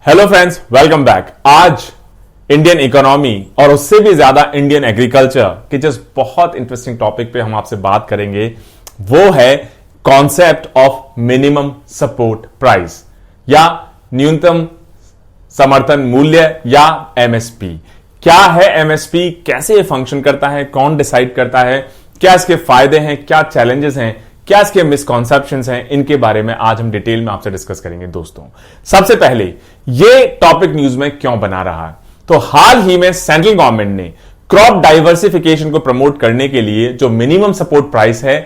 Hello friends, welcome back. आज Indian economy और उससे भी ज्यादा इंडियन एग्रीकल्चर के जिस बहुत इंटरेस्टिंग टॉपिक पे हम आपसे बात करेंगे वो है concept of minimum support price या न्यूनतम समर्थन मूल्य या एमएसपी। क्या है एमएसपी, कैसे ये फंक्शन करता है, कौन डिसाइड करता है, क्या इसके फायदे हैं, क्या चैलेंजेस हैं, क्या इसके मिसकॉन्सेप्शंस हैं, इनके बारे में आज हम डिटेल में आपसे डिस्कस करेंगे। दोस्तों, सबसे पहले ये टॉपिक न्यूज में क्यों बना रहा है, तो हाल ही में सेंट्रल गवर्नमेंट ने क्रॉप डाइवर्सिफिकेशन को प्रमोट करने के लिए जो मिनिमम सपोर्ट प्राइस है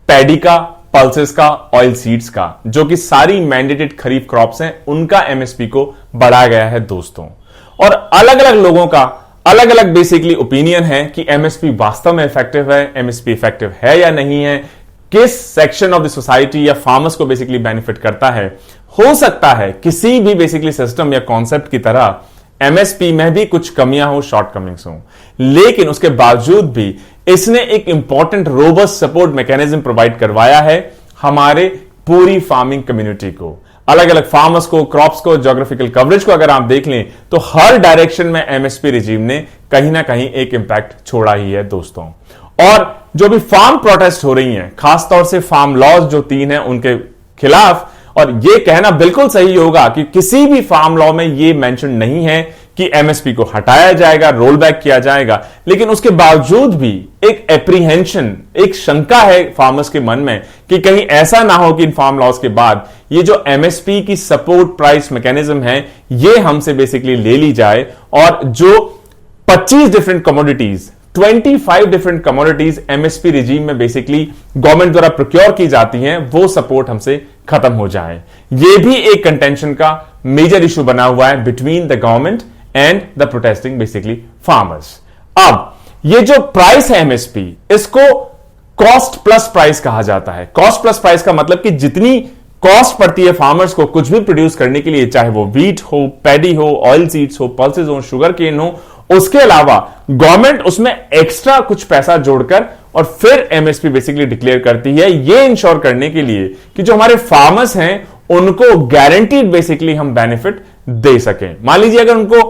पैडी का, पल्सेस का, ऑयल सीड्स का, जो कि सारी मैंडेटेड खरीफ क्रॉप्स हैं, उनका एमएसपी को बढ़ाया गया है दोस्तों। और अलग अलग लोगों का अलग अलग बेसिकली ओपिनियन है कि एमएसपी वास्तव में इफेक्टिव है, एमएसपी इफेक्टिव है या नहीं है, किस सेक्शन ऑफ द सोसाइटी या फार्मर्स को बेसिकली बेनिफिट करता है। हो सकता है किसी भी बेसिकली सिस्टम या कॉन्सेप्ट की तरह एमएसपी में भी कुछ कमियां हो, शॉर्टकमिंग्स हो, लेकिन उसके बावजूद भी इसने एक important robust support mechanism provide करवाया है हमारे पूरी फार्मिंग कम्युनिटी को, अलग अलग फार्मर्स को, क्रॉप्स को, ज्योग्राफिकल कवरेज को अगर आप देख लें तो हर डायरेक्शन में एमएसपी रिजीम ने कहीं ना कहीं एक इंपैक्ट छोड़ा ही है दोस्तों। और जो भी फार्म प्रोटेस्ट हो रही हैं, खासतौर से फार्म लॉज जो 3 हैं उनके खिलाफ, और यह कहना बिल्कुल सही होगा कि किसी भी फार्म लॉ में यह मेंशन नहीं है कि एमएसपी को हटाया जाएगा, रोल बैक किया जाएगा, लेकिन उसके बावजूद भी एक एप्रीहेंशन, एक शंका है फार्मर्स के मन में कि कहीं ऐसा ना हो कि इन फार्म लॉज के बाद ये जो एमएसपी की सपोर्ट प्राइस मैकेनिज्म है ये हमसे बेसिकली ले ली जाए और जो 25 different commodities, 25 different commodities MSP regime में बेसिकली गवर्नमेंट द्वारा प्रोक्योर की जाती हैं, वो सपोर्ट हमसे खत्म हो जाए। ये भी एक कंटेंशन का मेजर इशू बना हुआ है between the government and the protesting basically farmers. अब ये जो प्राइस है एमएसपी, इसको कॉस्ट प्लस प्राइस कहा जाता है। कॉस्ट प्लस प्राइस का मतलब कि जितनी कॉस्ट पड़ती है फार्मर्स को कुछ भी प्रोड्यूस करने के लिए, चाहे वो व्हीट हो, पैडी हो, ऑयल सीड्स हो, पल्सेस हो, शुगर केन हो, उसके अलावा गवर्नमेंट उसमें एक्स्ट्रा कुछ पैसा जोड़कर और फिर एमएसपी बेसिकली डिक्लेयर करती है, ये इंश्योर करने के लिए कि जो हमारे फार्मर्स हैं उनको गारंटीड बेसिकली हम बेनिफिट दे सकें। मान लीजिए अगर उनको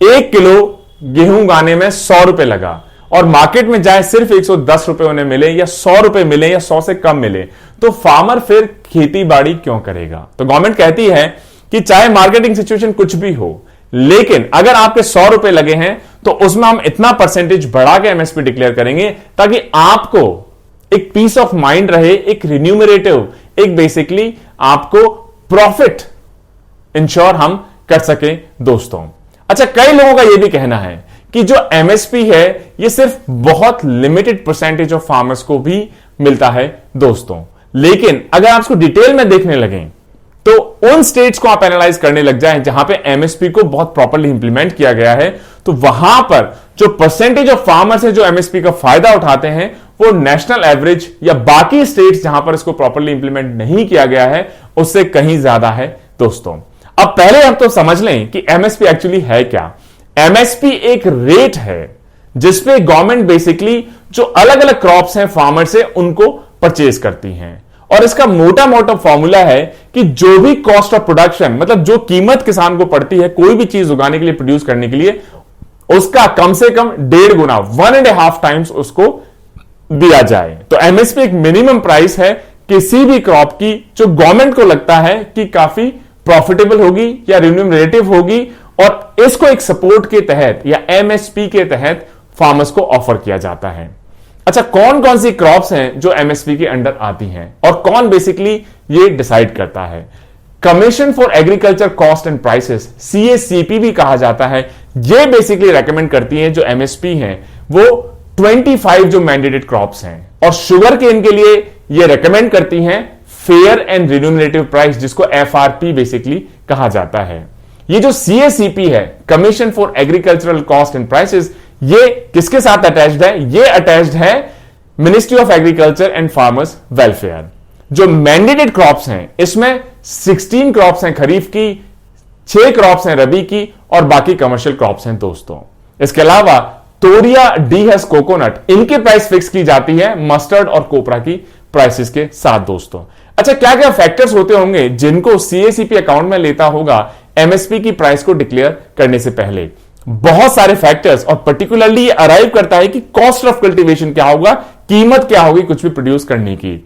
1 किलो गेहूं उगाने में 100 रुपए लगा और मार्केट में जाए सिर्फ 110 रुपए उन्हें मिले या 100 रुपए मिले या 100 से कम मिले, तो फार्मर फिर खेती बाड़ी क्यों करेगा। तो गवर्नमेंट कहती है कि चाहे मार्केटिंग सिचुएशन कुछ भी हो, लेकिन अगर आपके 100 रुपए लगे हैं तो उसमें हम इतना परसेंटेज बढ़ा के एमएसपी डिक्लेयर करेंगे ताकि आपको एक पीस ऑफ माइंड रहे, एक रिन्यूमरेटिव, एक बेसिकली आपको प्रॉफिट इंश्योर हम कर सके दोस्तों। अच्छा, कई लोगों का यह भी कहना है कि जो एमएसपी है ये सिर्फ बहुत लिमिटेड परसेंटेज ऑफ फार्मर्स को भी मिलता है दोस्तों, लेकिन अगर आप इसको डिटेल में देखने लगें तो उन स्टेट्स को आप एनालाइज करने लग जाएं जहां पे एमएसपी को बहुत प्रॉपर्ली इंप्लीमेंट किया गया है, तो वहां पर जो परसेंटेज ऑफ फार्मर्स है जो एमएसपी का फायदा उठाते हैं वो नेशनल एवरेज या बाकी स्टेट्स जहां पर इसको प्रॉपर्ली इंप्लीमेंट नहीं किया गया है उससे कहीं ज्यादा है दोस्तों। अब पहले हम तो समझ लें कि एमएसपी एक्चुअली है क्या। एमएसपी एक रेट है जिसपे गवर्नमेंट बेसिकली जो अलग अलग क्रॉप्स हैं फार्मर से उनको परचेज करती हैं, और इसका मोटा मोटा फॉर्मूला है कि जो भी कॉस्ट ऑफ प्रोडक्शन, मतलब जो कीमत किसान को पड़ती है कोई भी चीज उगाने के लिए, प्रोड्यूस करने के लिए, उसका कम से कम 1.5 गुना, 1.5 टाइम्स उसको दिया जाए। तो एमएसपी एक मिनिमम प्राइस है किसी भी क्रॉप की जो गवर्नमेंट को लगता है कि काफी प्रॉफिटेबल होगी या रिन्यूमरेटिव होगी, और इसको एक सपोर्ट के तहत या एमएसपी के तहत फार्मर्स को ऑफर किया जाता है। अच्छा, कौन कौन सी क्रॉप्स हैं जो एमएसपी के अंडर आती हैं और कौन बेसिकली ये डिसाइड करता है। Commission for agriculture cost and prices, CACP भी कहा जाता है, ये बेसिकली रेकमेंड करती है जो एमएसपी हैं वो 25 जो मैंडेटेड क्रॉप्स हैं, और शुगर केन के लिए ये रेकमेंड करती हैं फेयर एंड रिन्यूमरेटिव प्राइस, जिसको एफआरपी बेसिकली कहा जाता है। ये जो सीएसीपी है, commission for agricultural cost and prices, ये किसके साथ अटैच्ड है? ये अटैच्ड है ministry of agriculture and farmers welfare. जो मैंडेटेड क्रॉप्स हैं इसमें 16 क्रॉप्स हैं खरीफ की, 6 क्रॉप्स हैं रबी की, और बाकी कमर्शियल क्रॉप्स हैं दोस्तों। इसके अलावा तोरिया, डीहस, कोकोनट, इनके प्राइस फिक्स की जाती है मस्टर्ड और कोपरा की प्राइसेस के साथ दोस्तों। अच्छा, क्या क्या फैक्टर्स होते होंगे जिनको सीएसीपी अकाउंट में लेता होगा एमएसपी की प्राइस को डिक्लेयर करने से पहले। बहुत सारे फैक्टर्स, और पर्टिकुलरली ये अराइव करता है कि कॉस्ट ऑफ कल्टीवेशन क्या होगा, कीमत क्या होगी कुछ भी प्रोड्यूस करने की।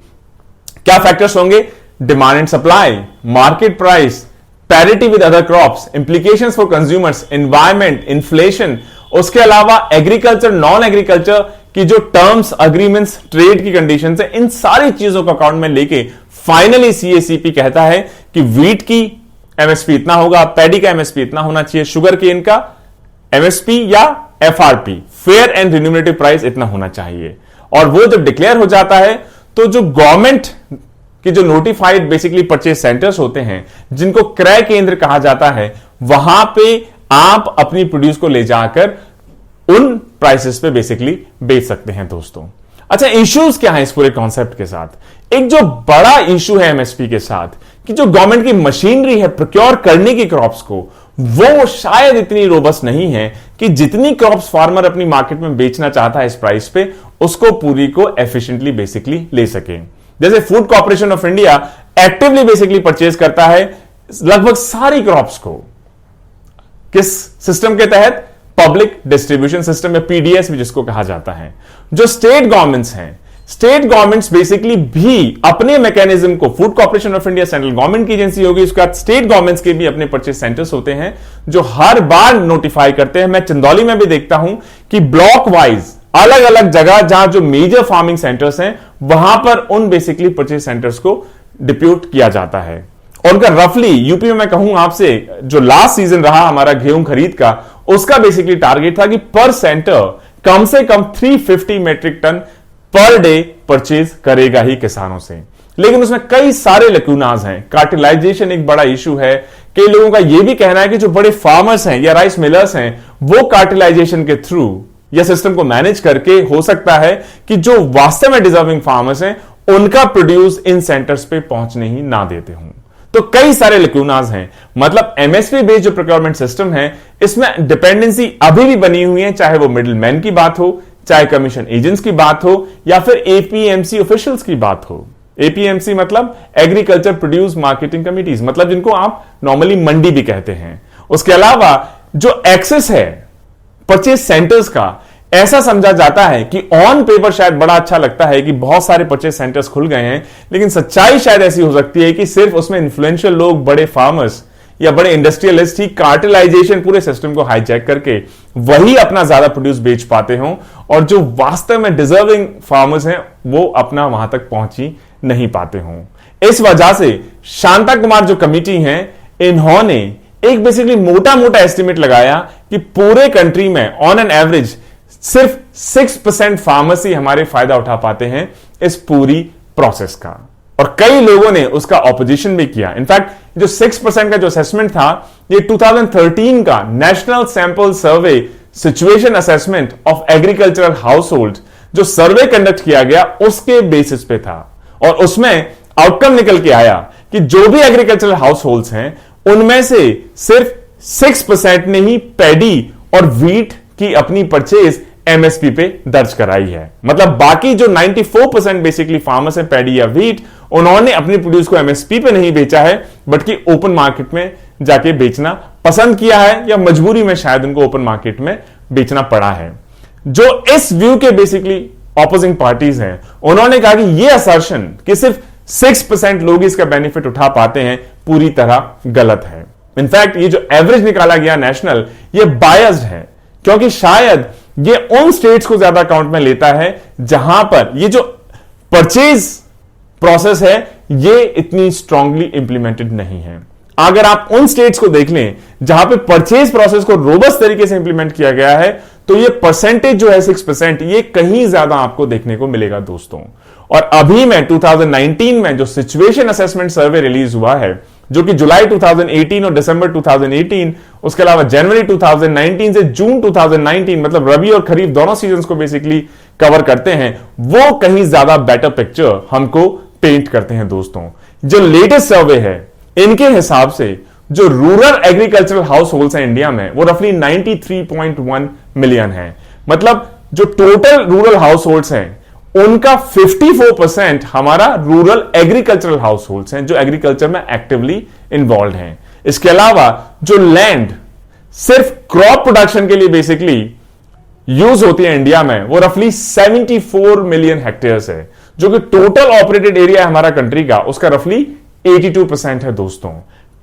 क्या फैक्टर्स होंगे? Demand and supply, market price, parity with other crops, implications for consumers, environment, inflation, उसके अलावा एग्रीकल्चर, नॉन एग्रीकल्चर की जो टर्म्स, अग्रीमेंट्स, ट्रेड की कंडीशंस है, इन सारी चीजों को अकाउंट में लेके फाइनली सीएसीपी कहता है कि व्हीट की एमएसपी इतना होगा, पैडी का एमएसपी इतना होना चाहिए, शुगर केन का एमएसपी या एफआरपी, फेयर एंड रिन्यूमरेटिव प्राइस, इतना होना चाहिए। और वो जब डिक्लेयर हो जाता है तो जो गवर्नमेंट कि जो नोटिफाइड बेसिकली परचेज सेंटर्स होते हैं, जिनको क्रय केंद्र कहा जाता है, वहां पे आप अपनी प्रोड्यूस को ले जाकर उन प्राइसेस पे बेसिकली बेच सकते हैं दोस्तों। अच्छा, इश्यूज क्या है इस पूरे कॉन्सेप्ट के साथ? एक जो बड़ा इशू है एमएसपी के साथ कि जो गवर्नमेंट की मशीनरी है प्रोक्योर करने की क्रॉप्स को, वो शायद इतनी रोबस्ट नहीं है कि जितनी क्रॉप्स फार्मर अपनी मार्केट में बेचना चाहता है इस प्राइस पे, उसको पूरी को एफिशिएंटली बेसिकली ले सके। जैसे food corporation of India actively basically purchase करता है लगभग सारी क्रॉप्स को, किस सिस्टम के तहत? पब्लिक डिस्ट्रीब्यूशन सिस्टम या पीडीएस भी जिसको कहा जाता है। जो स्टेट गवर्नमेंट्स हैं, स्टेट गवर्नमेंट्स बेसिकली भी अपने मैकेनिज्म को, food corporation of India central government की एजेंसी होगी, उसके बाद स्टेट गवर्नमेंट्स के भी अपने परचेज सेंटर्स होते हैं जो हर बार नोटिफाई करते हैं। मैं चंदौली में भी देखता हूं कि ब्लॉक वाइज अलग अलग जगह जहां जो मेजर फार्मिंग सेंटर्स हैं, वहां पर उन बेसिकली परचेज सेंटर्स को डिप्यूट किया जाता है। और उनका रफली यूपी में मैं कहूं आपसे, जो लास्ट सीजन रहा हमारा गेहूं खरीद का, उसका बेसिकली टारगेट था कि पर सेंटर कम से कम 350 metric ton per day purchase करेगा ही किसानों से। लेकिन उसमें कई सारे लैक्यूनास हैं। कार्टिलाइजेशन एक बड़ा इशू है। कई लोगों का यह भी कहना है कि जो बड़े फार्मर्स हैं या राइस मिलर्स हैं, वो कार्टिलाइजेशन के थ्रू या सिस्टम को मैनेज करके हो सकता है कि जो वास्तव में डिजर्विंग फार्मर्स हैं, उनका प्रोड्यूस इन सेंटर्स पे पहुंचने ही ना देते हों। तो कई सारे लैक्यूनास हैं। मतलब एमएसपी बेस्ड जो प्रोक्योरमेंट सिस्टम है, इसमें डिपेंडेंसी अभी भी बनी हुई है, चाहे वो मिडिल मैन की बात हो, चाहे कमीशन एजेंट्स की बात हो, या फिर एपीएमसी ऑफिशियल्स की बात हो। एपीएमसी मतलब एग्रीकल्चर प्रोड्यूस मार्केटिंग कमिटीज, मतलब जिनको आप नॉर्मली मंडी भी कहते हैं। उसके अलावा जो एक्सेस है परचेज सेंटर्स का, ऐसा समझा जाता है कि ऑन पेपर शायद बड़ा अच्छा लगता है कि बहुत सारे परचेज सेंटर्स खुल गए हैं, लेकिन सच्चाई शायद ऐसी हो सकती है कि सिर्फ उसमें इन्फ्लुएंशियल लोग, बड़े फार्मर्स या बड़े इंडस्ट्रियलिस्ट ही कार्टेलाइजेशन पूरे सिस्टम को हाईजैक करके वही अपना ज्यादा प्रोड्यूस बेच पाते हों, और जो वास्तव में डिजर्विंग फार्मर्स हैं वो अपना वहां तक पहुंच ही नहीं पाते हों। इस वजह से शांता कुमार जो कमिटी है, इन्होंने एक बेसिकली मोटा मोटा एस्टिमेट लगाया कि पूरे कंट्री में ऑन एन एवरेज सिर्फ 6% फार्मर्स ही हमारे फायदा उठा पाते हैं इस पूरी प्रोसेस का। और कई लोगों ने उसका ऑपोजिशन भी किया। इनफैक्ट जो 6% का जो असेसमेंट था, ये 2013 का national sample survey situation assessment of agricultural house hold जो सर्वे कंडक्ट किया गया, उसके बेसिस पे था। और उसमें आउटकम निकल के आया कि जो भी एग्रीकल्चरल हाउस होल्ड्स हैं, उनमें से सिर्फ 6% ने ही पैडी और व्हीट की अपनी परचेज एमएसपी पे दर्ज कराई है। मतलब बाकी जो 94% बेसिकली फार्मर्स हैं पैडी या व्हीट, उन्होंने अपनी प्रोड्यूस को एमएसपी पे नहीं बेचा है, बल्कि ओपन मार्केट में जाके बेचना पसंद किया है, या मजबूरी में शायद उनको ओपन मार्केट में बेचना पड़ा है। जो इस व्यू के बेसिकली ऑपोजिंग पार्टीज हैं, उन्होंने कहा कि यह असर्शन कि सिर्फ 6% लोग इसका बेनिफिट उठा पाते हैं, पूरी तरह गलत है। इनफैक्ट ये जो एवरेज निकाला गया नेशनल, ये बायस्ड है, क्योंकि शायद ये उन स्टेट्स को ज्यादा अकाउंट में लेता है जहां पर ये जो परचेज प्रोसेस है, ये इतनी स्ट्रांगली इंप्लीमेंटेड नहीं है। अगर आप उन स्टेट्स को देख लें जहां पे परचेज प्रोसेस को रोबस्ट तरीके से इंप्लीमेंट किया गया है, तो ये परसेंटेज जो है 6%, ये कहीं ज्यादा आपको देखने को मिलेगा दोस्तों। और अभी में 2019 में जो सिचुएशन असेसमेंट सर्वे रिलीज हुआ है, जो कि जुलाई 2018 और दिसंबर 2018, उसके अलावा जनवरी 2019 से जून 2019, मतलब रबी और खरीफ दोनों सीजन्स को बेसिकली कवर करते हैं, वो कहीं ज्यादा बेटर पिक्चर हमको पेंट करते हैं दोस्तों। जो लेटेस्ट सर्वे है, इनके हिसाब से जो रूरल एग्रीकल्चरल हाउस होल्ड्स हैं इंडिया में, वो रफली 93.1 मिलियन है। मतलब जो टोटल रूरल हाउस होल्ड्स हैं, उनका 54% हमारा रूरल एग्रीकल्चरल हाउस होल्ड्स हैं, जो एग्रीकल्चर में एक्टिवली इन्वॉल्व हैं। इसके अलावा जो लैंड सिर्फ क्रॉप प्रोडक्शन के लिए बेसिकली यूज होती है इंडिया में, वो रफली 74 मिलियन हेक्टेयर्स है, जो कि टोटल ऑपरेटेड एरिया है हमारा कंट्री का, उसका रफली 82% है दोस्तों।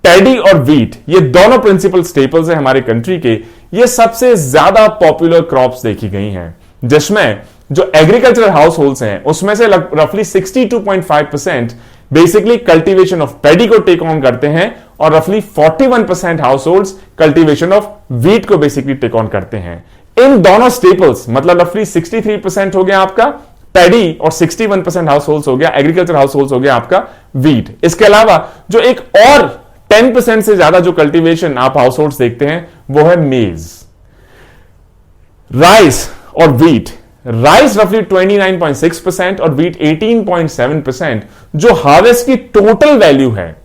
पैडी और व्हीट, ये दोनों प्रिंसिपल स्टेपल्स है हमारे कंट्री के, ये सबसे ज्यादा पॉपुलर क्रॉप्स देखी गई हैं, जिसमें जो एग्रीकल्चरल हाउस होल्ड्स हैं उसमें से रफली 62.5% बेसिकली कल्टीवेशन ऑफ पैडी को टेक ऑन करते हैं और रफली 41% house holds cultivation of wheat को बेसिकली टेक ऑन करते हैं। इन दोनों स्टेपल्स मतलब रफली 63% हो गया आपका पैडी और 61% हाउस होल्ड्स हो गया एग्रीकल्चर हाउस होल्ड्स हो गया आपका व्हीट। इसके अलावा जो एक और 10% से ज्यादा जो कल्टीवेशन आप हाउस होल्ड्स देखते हैं वो है मेज, राइस और व्हीट। राइस रफली 29.6% और व्हीट 18.7%, जो हार्वेस्ट की टोटल वैल्यू है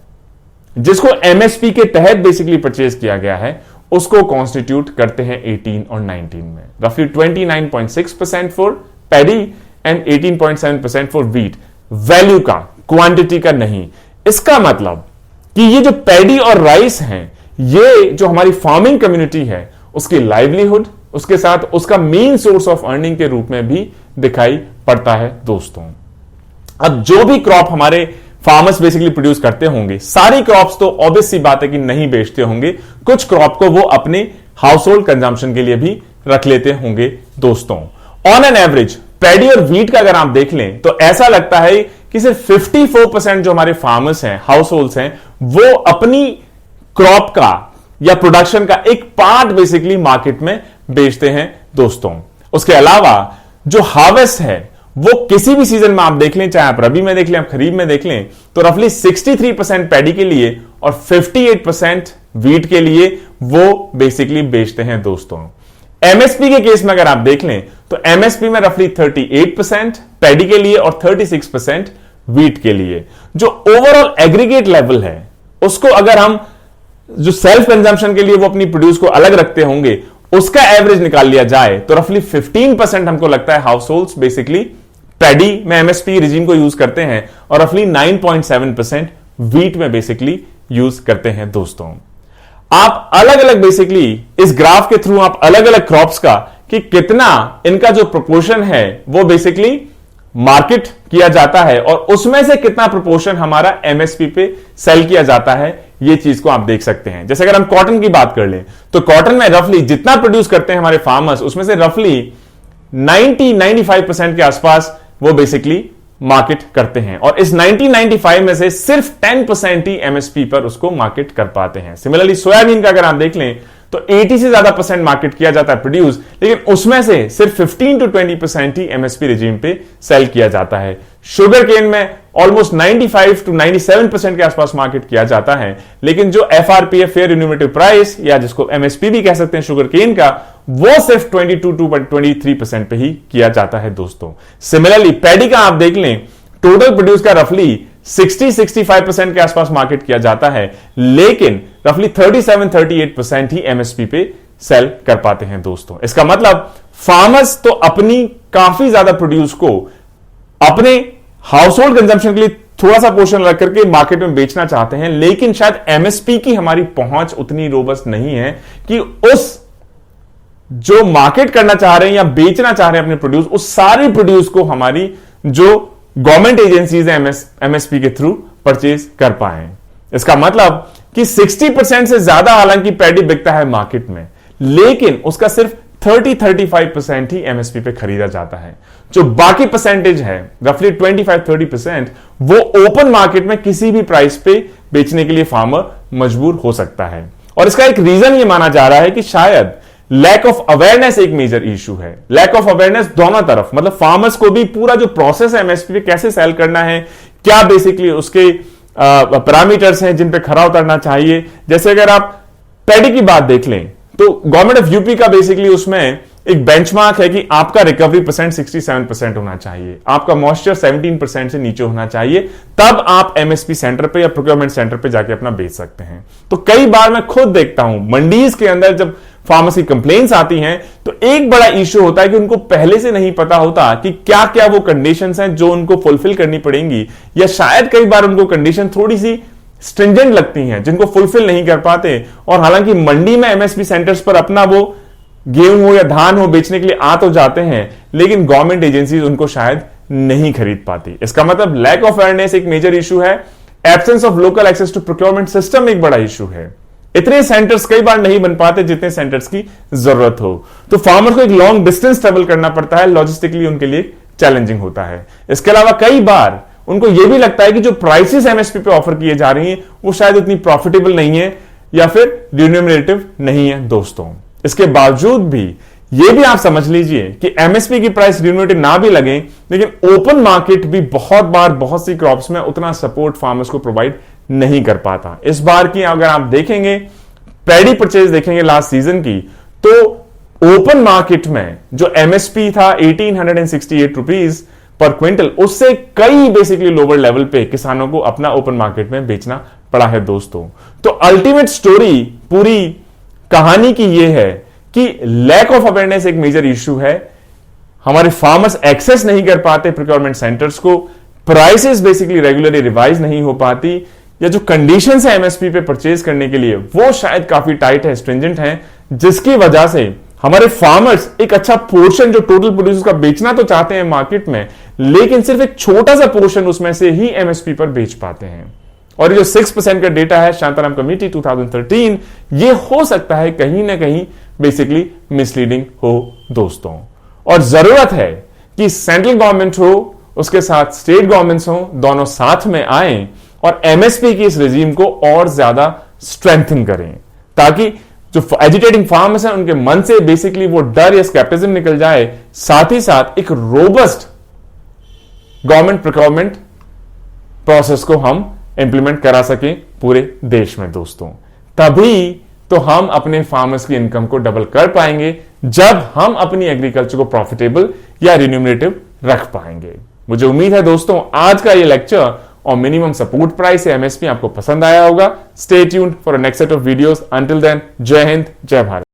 जिसको एमएसपी के तहत बेसिकली परचेज किया गया है, उसको कॉन्स्टिट्यूट करते हैं 18 और 19 में। रफली 29.6% for paddy and 18.7% for wheat, value का, क्वांटिटी का नहीं। इसका मतलब कि ये जो पैडी और राइस हैं, ये जो हमारी फार्मिंग कम्युनिटी है उसकी लाइवलीहुड, उसके साथ उसका मेन सोर्स ऑफ अर्निंग के रूप में भी दिखाई पड़ता है दोस्तों। अब जो भी क्रॉप हमारे फार्मर्स बेसिकली प्रोड्यूस करते होंगे, सारी क्रॉप्स तो ऑब्वियस सी बात है कि नहीं बेचते होंगे, कुछ क्रॉप को वो अपने हाउस होल्ड कंजम्पशन के लिए भी रख लेते होंगे दोस्तों। ऑन एन एवरेज पैडी और व्हीट का अगर आप देख लें तो ऐसा लगता है कि सिर्फ 54% जो हमारे फार्मर्स हैं, हाउस होल्ड्स हैं, वो अपनी क्रॉप का या प्रोडक्शन का एक पार्ट बेसिकली मार्केट में बेचते हैं दोस्तों। उसके अलावा जो हार्वेस्ट है वो किसी भी सीजन में आप देख लें, चाहे आप रबी में देख लें, आप खरीफ में देख लें, तो रफली 63% पैडी के लिए और 58% व्हीट के लिए वो बेसिकली बेचते हैं दोस्तों। एमएसपी के केस में अगर आप देख लें तो एमएसपी में रफली 38% पैडी के लिए और 36% व्हीट के लिए। जो ओवरऑल एग्रीगेट लेवल है उसको अगर हम जो सेल्फ कंजम्पशन के लिए वो अपनी प्रोड्यूस को अलग रखते होंगे, उसका एवरेज निकाल लिया जाए तो रफली 15% हमको लगता है हाउस होल्ड्स बेसिकली पैडी में एमएसपी रिजीम को यूज करते हैं और रफली 9.7% व्हीट में बेसिकली यूज करते हैं दोस्तों। आप अलग अलग बेसिकली इस ग्राफ के थ्रू आप अलग अलग क्रॉप्स का कि कितना इनका जो प्रोपोर्शन है वो बेसिकली मार्केट किया जाता है और उसमें से कितना प्रोपोर्शन हमारा एमएसपी पे सेल किया जाता है, ये चीज को आप देख सकते हैं। जैसे अगर हम कॉटन की बात कर लें तो कॉटन में रफली जितना प्रोड्यूस करते हैं हमारे फार्मर्स, उसमें से रफली 90-95% के आसपास वो बेसिकली मार्केट करते हैं और इस 90-95 में से सिर्फ 10% ही एमएसपी पर उसको मार्केट कर पाते हैं। सिमिलरली सोयाबीन का अगर आप देख लें तो 80 से ज्यादा % मार्केट किया जाता है प्रोड्यूस, लेकिन उसमें से सिर्फ 15-20% ही एमएसपी रिजीम पे सेल किया जाता है। शुगर केन में ऑलमोस्ट 95-97% के आसपास मार्केट किया जाता है, लेकिन जो एफआरपी फेयर रिन्यूएटिव प्राइस या जिसको एमएसपी भी कह सकते हैं शुगर केन का, वो सिर्फ 22-23% पे ही किया जाता है दोस्तों। सिमिलरली पैडी का आप देख लें, टोटल प्रोड्यूस का रफली 60-65% के आसपास मार्केट किया जाता है, लेकिन रफली 37-38% ही एमएसपी पे सेल कर पाते हैं दोस्तों। इसका मतलब फार्मर्स तो अपनी काफी ज्यादा प्रोड्यूस को अपने हाउस होल्ड कंजम्पशन के लिए थोड़ा सा पोर्शन रख करके मार्केट में बेचना चाहते हैं, लेकिन शायद एमएसपी की हमारी पहुंच उतनी रोबस्ट नहीं है कि उस जो मार्केट करना चाह रहे हैं या बेचना चाह रहे हैं अपने प्रोड्यूस, उस सारी प्रोड्यूस को हमारी जो गवर्नमेंट एजेंसीज है एमएसपी के थ्रू परचेज कर पाए। इसका मतलब कि 60% से ज्यादा हालांकि पैडी बिकता है मार्केट में, लेकिन उसका सिर्फ 30-35% ही एमएसपी पे खरीदा जाता है। जो बाकी परसेंटेज है रफली 25-30%, वो ओपन मार्केट में किसी भी प्राइस पे बेचने के लिए फार्मर मजबूर हो सकता है। और इसका एक रीजन ये माना जा रहा है कि शायद लैक ऑफ अवेयरनेस एक मेजर इशू है। लैक ऑफ अवेयरनेस दोनों तरफ, मतलब फार्मर्स को भी पूरा जो प्रोसेस है एमएसपी पे कैसे सेल करना है, क्या बेसिकली उसके पैरामीटर्स हैं जिन पे खरा उतरना चाहिए। जैसे अगर आप पैडी की बात देख लें तो गवर्नमेंट ऑफ यूपी का बेसिकली उसमें एक बेंचमार्क है कि आपका रिकवरी परसेंट 67% होना चाहिए, आपका मॉइस्चर 17% से नीचे होना चाहिए, तब आप एमएसपी सेंटर पे या प्रोक्योरमेंट सेंटर पे जाके अपना बेच सकते हैं। तो कई बार मैं खुद देखता हूं मंडीज के अंदर जब फार्मेसी कंप्लेंट्स आती हैं तो एक बड़ा इश्यू होता है कि उनको पहले से नहीं पता होता कि क्या क्या वो कंडीशंस हैं जो उनको फुलफिल करनी पड़ेंगी, या शायद कई बार उनको कंडीशन थोड़ी सी स्ट्रिंजेंट लगती हैं, जिनको फुलफिल नहीं कर पाते। और हालांकि मंडी में एमएसपी सेंटर्स पर अपना वो गेहूं हो या धान हो बेचने के लिए आ तो जाते हैं, लेकिन गवर्नमेंट एजेंसीज उनको शायद नहीं खरीद पाती। इसका मतलब लैक ऑफ अवेयरनेस एक मेजर इशू है, absence of local access to procurement system एक बड़ा इशू है। इतने सेंटर्स कई बार नहीं बन पाते जितने सेंटर्स की जरूरत हो, तो फार्मर को एक लॉन्ग डिस्टेंस ट्रेवल करना पड़ता है, लॉजिस्टिकली उनके लिए चैलेंजिंग होता है। इसके अलावा कई बार उनको यह भी लगता है कि जो प्राइसेस एमएसपी पे ऑफर किए जा रही हैं वो शायद उतनी प्रॉफिटेबल नहीं है या फिर रिम्यूनरेटिव नहीं है दोस्तों। इसके बावजूद भी ये भी आप समझ लीजिए कि एमएसपी की प्राइस रिम्यूनरेटिव ना भी लगे, लेकिन ओपन मार्केट भी बहुत बार बहुत सी क्रॉप्स में उतना सपोर्ट फार्मर्स को प्रोवाइड नहीं कर पाता। इस बार की अगर आप देखेंगे पैडी परचेज देखेंगे लास्ट सीजन की, तो ओपन मार्केट में जो एमएसपी था 1868 रुपीज पर क्विंटल, उससे कई बेसिकली लोअर लेवल पे किसानों को अपना ओपन मार्केट में बेचना पड़ा है दोस्तों। तो अल्टीमेट स्टोरी पूरी कहानी की यह है कि लैक ऑफ अवेयरनेस एक मेजर इशू है। हमारे फार्मर्स एक्सेस नहीं कर पाते प्रोक्योरमेंट सेंटर्स को, प्राइसेस बेसिकली रेगुलरली रिवाइज नहीं हो पाती, या जो कंडीशंस है एमएसपी पे परचेज करने के लिए वो शायद काफी टाइट है, स्ट्रिंजेंट है, जिसकी वजह से हमारे फार्मर्स एक अच्छा पोर्शन जो टोटल प्रोड्यूस का बेचना तो चाहते हैं मार्केट में, लेकिन सिर्फ एक छोटा सा पोर्शन उसमें से ही एमएसपी पर बेच पाते हैं। और ये जो 6% का डेटा है शांताराम कमेटी 2013, ये हो सकता है कहीं ना कहीं बेसिकली मिसलीडिंग हो दोस्तों। और जरूरत है कि सेंट्रल गवर्नमेंट हो, उसके साथ स्टेट गवर्नमेंट्स हो, दोनों साथ में आए और एमएसपी की इस रेजीम को और ज्यादा स्ट्रेंथन करें, ताकि जो एजिटेटिंग फार्मर्स हैं उनके मन से बेसिकली वो डर या स्केप्टिज्म निकल जाए, साथ ही साथ एक रोबस्ट गवर्नमेंट प्रोक्योरमेंट प्रोसेस को हम इंप्लीमेंट करा सकें पूरे देश में दोस्तों। तभी तो हम अपने फार्मर्स की इनकम को डबल कर पाएंगे, जब हम अपनी एग्रीकल्चर को प्रॉफिटेबल या रिन्यूमरेटिव रख पाएंगे। मुझे उम्मीद है दोस्तों आज का ये लेक्चर और मिनिमम सपोर्ट प्राइस या एमएसपी आपको पसंद आया होगा। Stay tuned for next set of videos. Until then, Jai Hind, जय भारत।